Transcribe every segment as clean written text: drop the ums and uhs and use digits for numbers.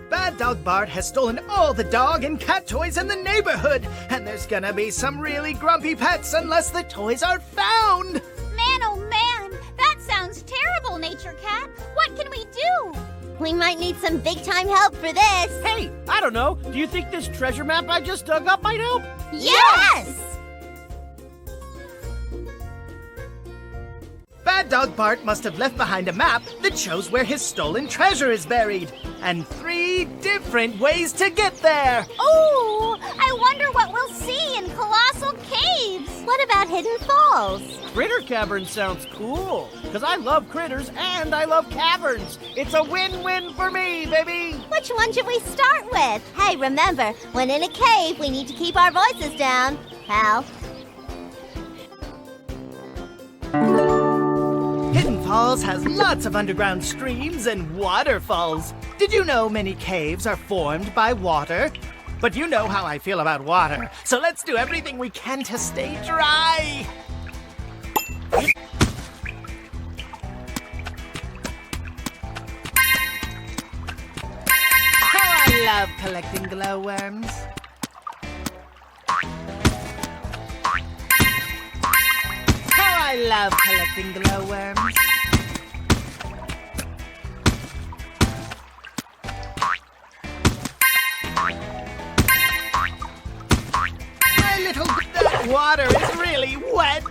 Bad Dog Bart has stolen all the dog and cat toys in the neighborhood, and there's gonna be some really grumpy pets unless the toys are found! Man, oh man! That sounds terrible, Nature Cat! What can we do? We might need some big-time help for this. Hey, I don't know. Do you think this treasure map I just dug up might help? Yes! Bad Dog Bart must have left behind a map that shows where his stolen treasure is buried, and 3 different ways to get there! Oh, I wonder what we'll see in Colossal Caves! What about Hidden Falls? Critter Cavern sounds cool, because I love critters and I love caverns. It's a win-win for me, baby! Which one should we start with? Hey, remember, when in a cave, we need to keep our voices down. Hal? Hidden Falls has lots of underground streams and waterfalls. Did you know many caves are formed by water? But you know how I feel about water, so let's do everything we can to stay dry. How I love collecting glowworms. I love collecting glowworms. My little... That water is really wet.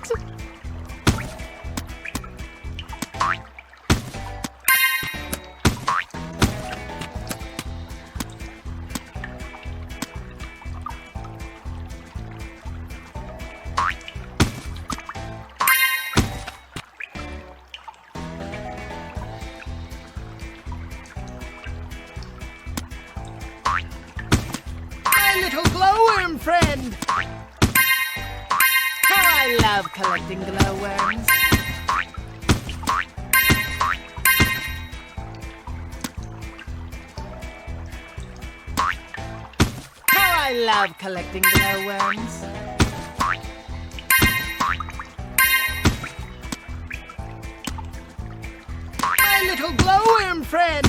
Little glowworm friend! How I love collecting glowworms. How I love collecting glowworms. My little glowworm friend!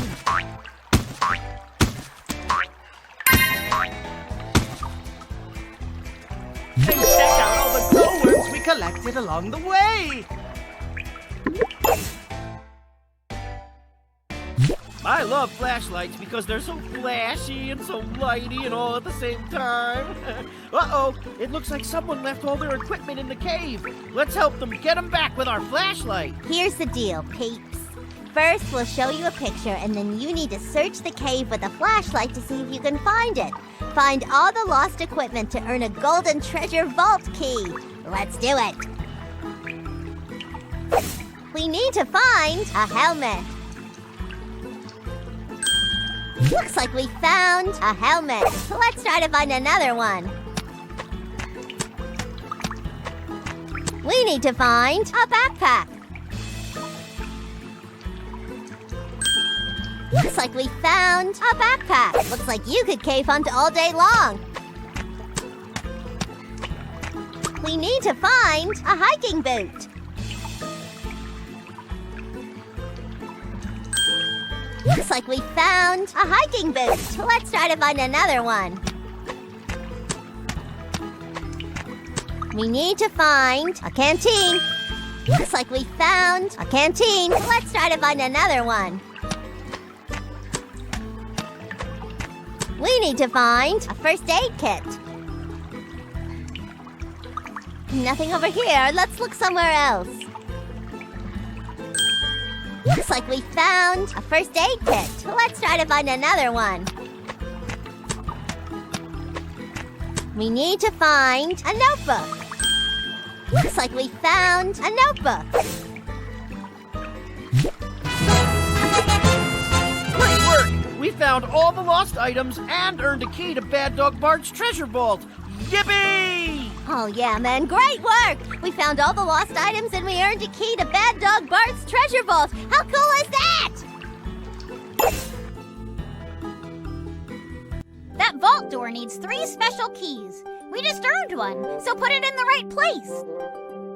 And check out all the glowworms we collected along the way! I love flashlights because they're so flashy and so lighty and all at the same time. Uh-oh, it looks like someone left all their equipment in the cave. Let's help them get them back with our flashlight. Here's the deal, peeps. First, we'll show you a picture, and then you need to search the cave with a flashlight to see if you can find it. Find all the lost equipment to earn a golden treasure vault key. Let's do it. We need to find a helmet. Looks like we found a helmet. Let's try to find another one. We need to find a backpack. Looks like we found a backpack. Looks like you could cave hunt all day long. We need to find a hiking boot. Looks like we found a hiking boot. Let's try to find another one. We need to find a canteen. Looks like we found a canteen. Let's try to find another one. We need to find a first aid kit. Nothing over here. Let's look somewhere else. Looks like we found a first aid kit. Let's try to find another one. We need to find a notebook. Looks like we found a notebook. Great work! We found all the lost items and earned a key to Bad Dog Bart's treasure vault. Yippee! Oh yeah, man, great work! We found all the lost items and we earned a key to Bad Dog Bart's treasure vault. How cool is that? That vault door needs 3 special keys. We just earned one, so put it in the right place.